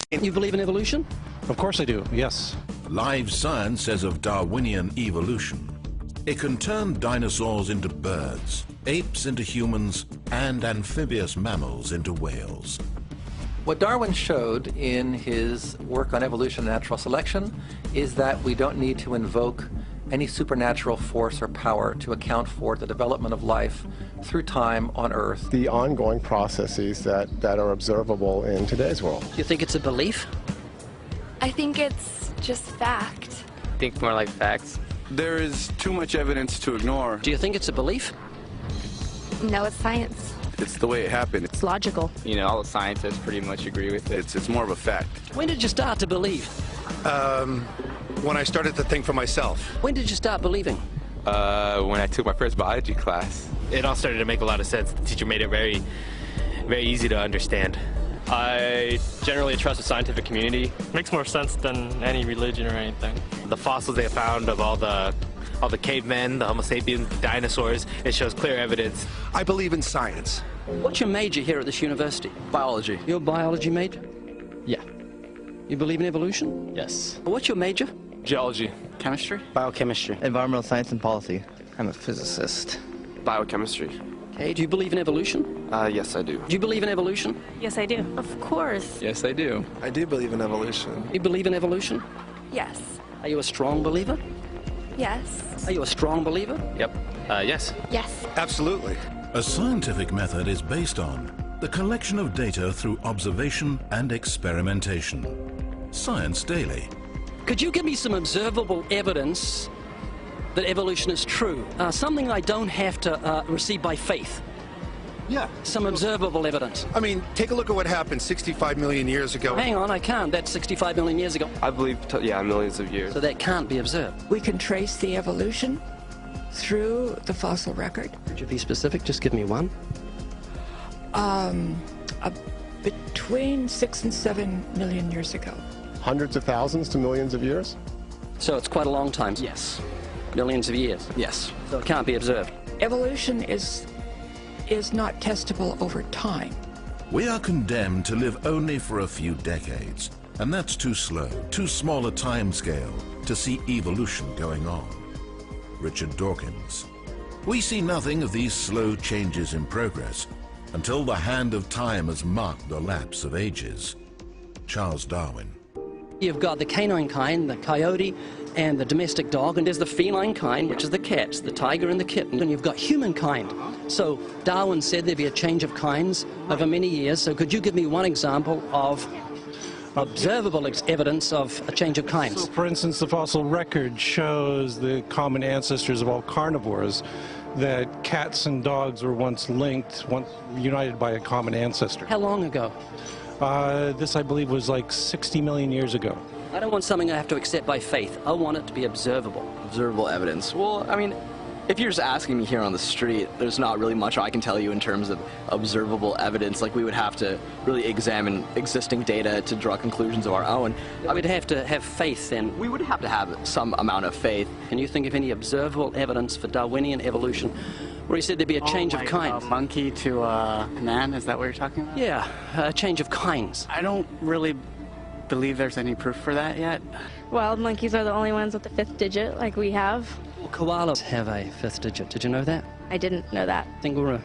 You believe in evolution? Of course I do, yes. Live science says of Darwinian evolution, it can turn dinosaurs into birds, apes into humans, and amphibious mammals into whales. What Darwin showed in his work on evolution and natural selection is that we don't need to invoke any supernatural force or power to account for the development of life through time on Earth. The ongoing processes that are observable in today's world. Do you think it's a belief? I think it's just fact. I think more like facts. There is too much evidence to ignore. Do you think it's a belief? No, it's science. It's the way it happened. It's logical. You know, all the scientists pretty much agree with it. It's more of a fact. When did you start to believe? When I started to think for myself. When did you start believing? When I took my first biology class. It all started to make a lot of sense. The teacher made it very easy to understand. I generally trust the scientific community. Makes more sense than any religion or anything. The fossils they found of all the cavemen, the Homo sapiens, the dinosaurs, it shows clear evidence. I believe in science. What's your major here at this university? Biology. Your biology major? Yeah. You believe in evolution? Yes. What's your major? Geology. Chemistry? Biochemistry. Environmental science and policy. I'm a physicist. Biochemistry. Okay, do you believe in evolution? Yes, I do. Do you believe in evolution? Yes, I do. Of course. Yes, I do. I do believe in evolution. You believe in evolution? Yes. Are you a strong believer? Yes. Are you a strong believer? Yep. Yes. Yes. Absolutely. A scientific method is based on the collection of data through observation and experimentation. Science Daily. Could you give me some observable evidence that evolution is true? Something I don't have to receive by faith. Yeah. Some observable evidence. I mean, take a look at what happened 65 million years ago. Hang on, I can't. That's 65 million years ago. I believe, millions of years. So that can't be observed. We can trace the evolution through the fossil record. Could you be specific? Just give me one. Between 6 and 7 million years ago. Hundreds of thousands to millions of years? So it's quite a long time. Yes. Millions of years. Yes. So it can't be observed. Evolution is not testable over time. We are condemned to live only for a few decades, and that's too slow, too small a time scale to see evolution going on. Richard Dawkins. We see nothing of these slow changes in progress until the hand of time has marked the lapse of ages. Charles Darwin. You've got the canine kind, the coyote, and the domestic dog, and there's the feline kind, which is the cats, the tiger and the kitten, and you've got humankind. So Darwin said there'd be a change of kinds over many years, so could you give me one example of observable evidence of a change of kinds? So, for instance, the fossil record shows the common ancestors of all carnivores, that cats and dogs were once linked, once united by a common ancestor. How long ago? This, I believe, was like 60 million years ago. I don't want something I have to accept by faith. I want it to be observable. Observable evidence. Well, I mean, if you're just asking me here on the street, there's not really much I can tell you in terms of observable evidence. Like, we would have to really examine existing data to draw conclusions of our own. We'd have to have faith then. We would have to have some amount of faith. Can you think of any observable evidence for Darwinian evolution where he said there'd be a change of kinds? A monkey to a man, is that what you're talking about? Yeah, a change of kinds. I don't really believe there's any proof for that yet. Well, monkeys are the only ones with the 5th digit, like we have. Well, koalas have a 5th digit. Did you know that? I didn't know that. Think we're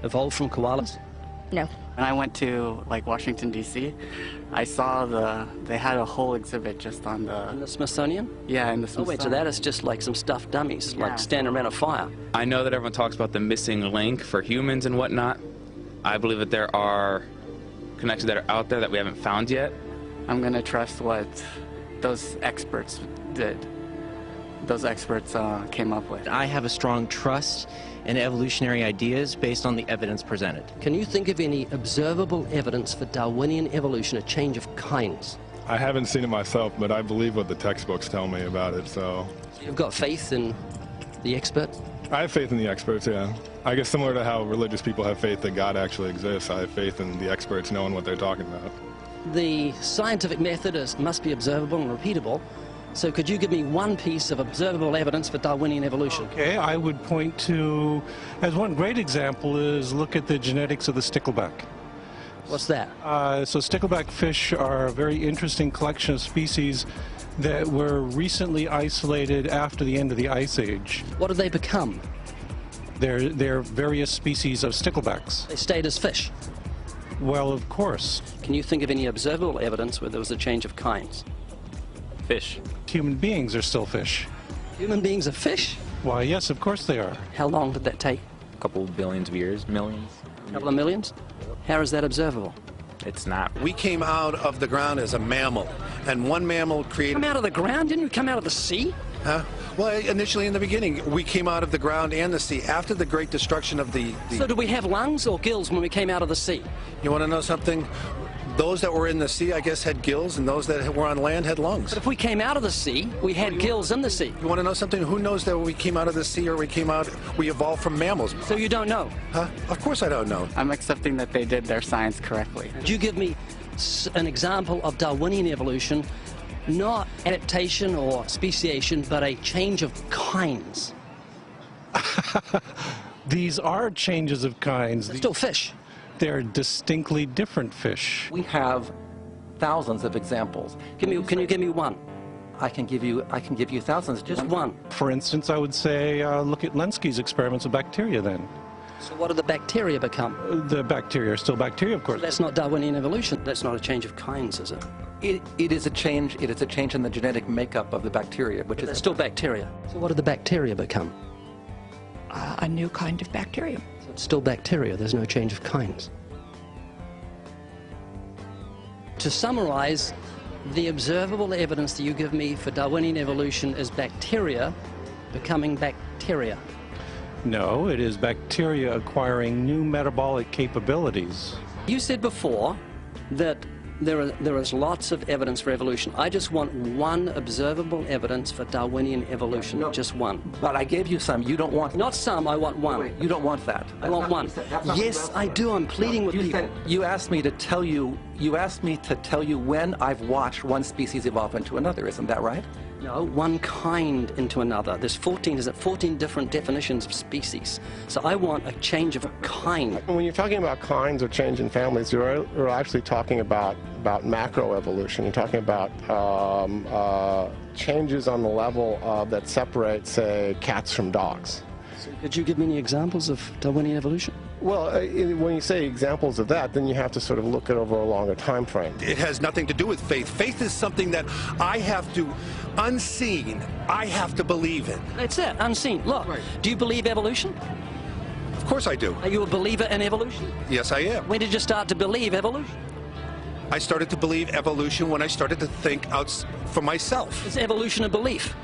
evolved from koalas? No. When I went to, like, Washington, D.C., I saw they had a whole exhibit just on the... In the Smithsonian? Yeah, in the Oh, Smithsonian. wait, so that is just like some stuffed dummies, Yeah. like standing around a fire. I know that everyone talks about the missing link for humans and whatnot. I believe that there are connections that are out there that we haven't found yet. I'm going to trust what those experts did. Those experts came up with. I have a strong trust in evolutionary ideas based on the evidence presented. Can you think of any observable evidence for Darwinian evolution, a change of kinds? I haven't seen it myself, but I believe what the textbooks tell me about it, so... You've got faith in the experts? I have faith in the experts, yeah. I guess similar to how religious people have faith that God actually exists, I have faith in the experts knowing what they're talking about. The scientific method must be observable and repeatable. So could you give me one piece of observable evidence for Darwinian evolution? Okay, I would point to, as one great example is look at the genetics of the stickleback. What's that? So stickleback fish are a very interesting collection of species that were recently isolated after the end of the Ice Age. What did they become? They're various species of sticklebacks. They stayed as fish. Well, of course. Can you think of any observable evidence where there was a change of kinds? Fish. Human beings are still fish. Human beings are fish? Why, yes, of course they are. How long did that take? A couple billions of years, millions. A couple of millions? How is that observable? It's not. We came out of the ground as a mammal, and one mammal created... Come out of the ground? Didn't you come out of the sea? Huh? Well, initially in the beginning, we came out of the ground and the sea after the great destruction of the... So did we have lungs or gills when we came out of the sea? You want to know something? Those that were in the sea, I guess, had gills, and those that were on land had lungs. But if we came out of the sea, we had gills in the sea. You want to know something? Who knows that when we came out of the sea or we evolved from mammals? So you don't know? Huh? Of course I don't know. I'm accepting that they did their science correctly. Could you give me an example of Darwinian evolution, not adaptation or speciation, but a change of kinds? These are changes of kinds. They're still fish. They're distinctly different fish. We have thousands of examples. Can you give me one? I can give you thousands. Just one. For instance, I would say look at Lenski's experiments of bacteria then. So what do the bacteria become? The bacteria are still bacteria, of course. So that's not Darwinian evolution. That's not a change of kinds, is it? It is a change. It is a change in the genetic makeup of the bacteria, which is still bacteria. So what do the bacteria become? A new kind of bacterium. So it's still bacteria. There's no change of kinds. To summarize, the observable evidence that you give me for Darwinian evolution is bacteria becoming bacteria. No, it is bacteria acquiring new metabolic capabilities. You said before that there is lots of evidence for evolution. I just want one observable evidence for Darwinian evolution, No, just one. But I gave you some. You don't want... Not some, I want one. Wait, you don't want that. I want one. Yes, I do. I'm pleading with people. You asked me to tell you when I've watched one species evolve into another. Isn't that right? No, one kind into another. There's 14 different definitions of species. So I want a change of kind. When you're talking about kinds or change in families, you're actually talking about macroevolution. You're talking about changes on the level that separate, say, cats from dogs. So could you give me any examples of Darwinian evolution? Well, when you say examples of that, then you have to sort of look at over a longer time frame. It has nothing to do with faith. Faith is something that I have to, unseen, I have to believe in. That's it, unseen. Look, right. Do you believe evolution? Of course I do. Are you a believer in evolution? Yes, I am. When did you start to believe evolution? I started to believe evolution when I started to think out for myself. Is evolution a belief?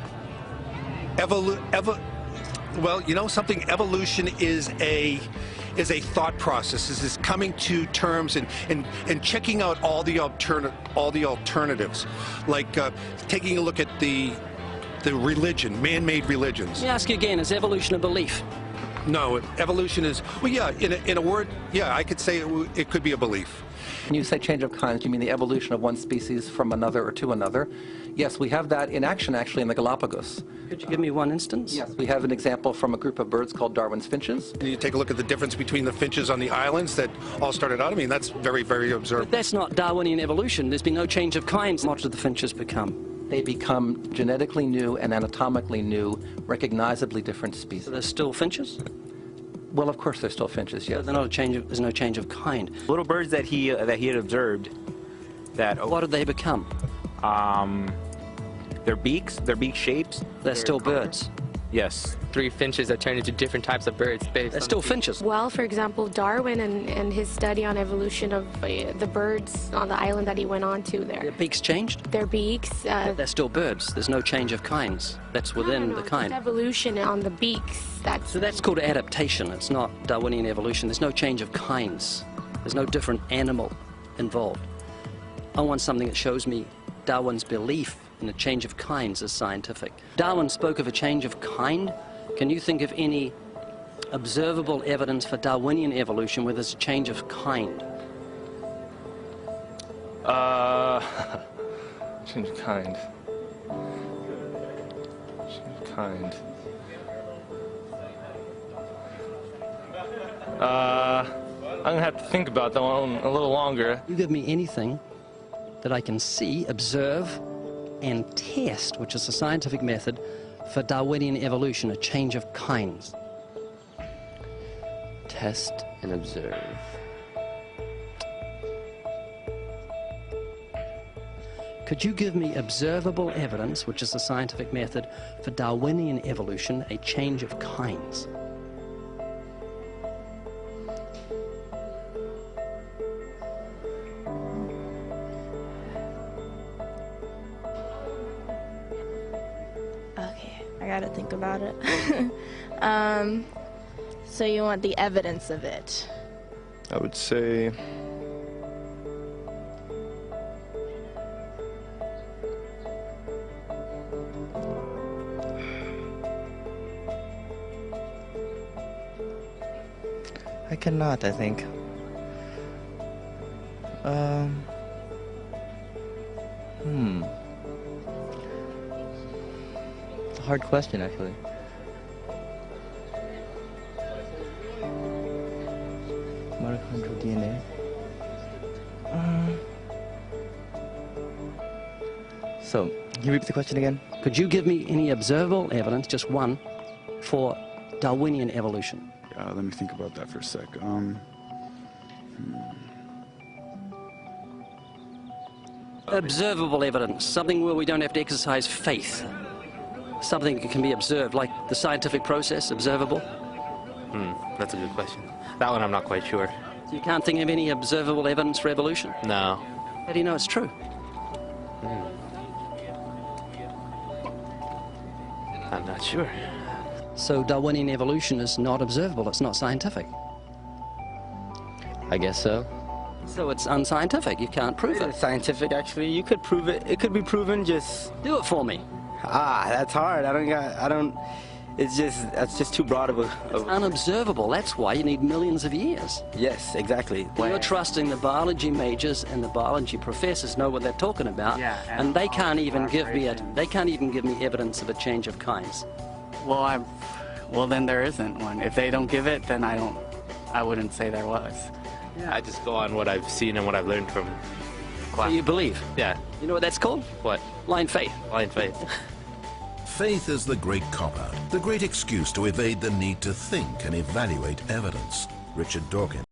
Well, you know something? Evolution is a thought process. Is coming to terms and checking out all the alternatives, like taking a look at the religion, man-made religions. Let me ask you again: is evolution a belief? No, evolution is, well, yeah. In a word, yeah, I could say it could be a belief. When you say change of kinds, you mean the evolution of one species from another or to another? Yes, we have that in action, actually, in the Galapagos. Could you give me one instance? Yes, we have an example from a group of birds called Darwin's finches. And you take a look at the difference between the finches on the islands that all started out. I mean, that's very, very observable. But that's not Darwinian evolution. There's been no change of kinds. What do the finches become? They become genetically new and anatomically new, recognizably different species. So they're still finches? Well, of course, they're still finches, yes. So they're not a change of, there's no change of kind. Little birds that he had observed. What did they become? Their beak shapes. They're still birds. Yes. 3 finches that turn into different types of birds based They're still finches. Well, for example, Darwin and his study on evolution of the birds on the island that he went on to there. Their beaks changed? Their beaks. They're still birds. There's no change of kinds. That's within the kind. Just evolution on the beaks. So that's called adaptation. It's not Darwinian evolution. There's no change of kinds. There's no different animal involved. I want something that shows me Darwin's belief in a change of kinds is scientific. Darwin spoke of a change of kind. Can you think of any observable evidence for Darwinian evolution where there's a change of kind? Change of kind. Change of kind. I'm gonna have to think about that one a little longer. You give me anything that I can see, observe, and test, which is a scientific method for Darwinian evolution, a change of kinds. Test and observe. Could you give me observable evidence, which is a scientific method for Darwinian evolution, a change of kinds? Okay, I gotta think about it. So you want the evidence of it? I would say I cannot, I think. It's a hard question, actually. Mitochondrial DNA. So, can you repeat the question again? Could you give me any observable evidence, just one, for Darwinian evolution? Let me think about that for a sec. Observable evidence, something where we don't have to exercise faith. Something that can be observed, like the scientific process, observable. That's a good question. That one I'm not quite sure. So you can't think of any observable evidence for evolution? No. How do you know it's true? I'm not sure. So Darwinian evolution is not observable, it's not scientific. I guess so. So it's unscientific, you can't prove it. It's scientific, actually. You could prove it. It could be proven, just... Do it for me. That's hard. That's just too broad of a... It's unobservable, that's why you need millions of years. Yes, exactly. You're trusting the biology majors and the biology professors know what they're talking about, and they can't even give me evidence of a change of kinds. Well, then there isn't one. If they don't give it, then I wouldn't say there was. Yeah. I just go on what I've seen and what I've learned from class. So you believe? Yeah. You know what that's called? What? Blind faith. Blind faith. Faith is the great cop-out, the great excuse to evade the need to think and evaluate evidence. Richard Dawkins.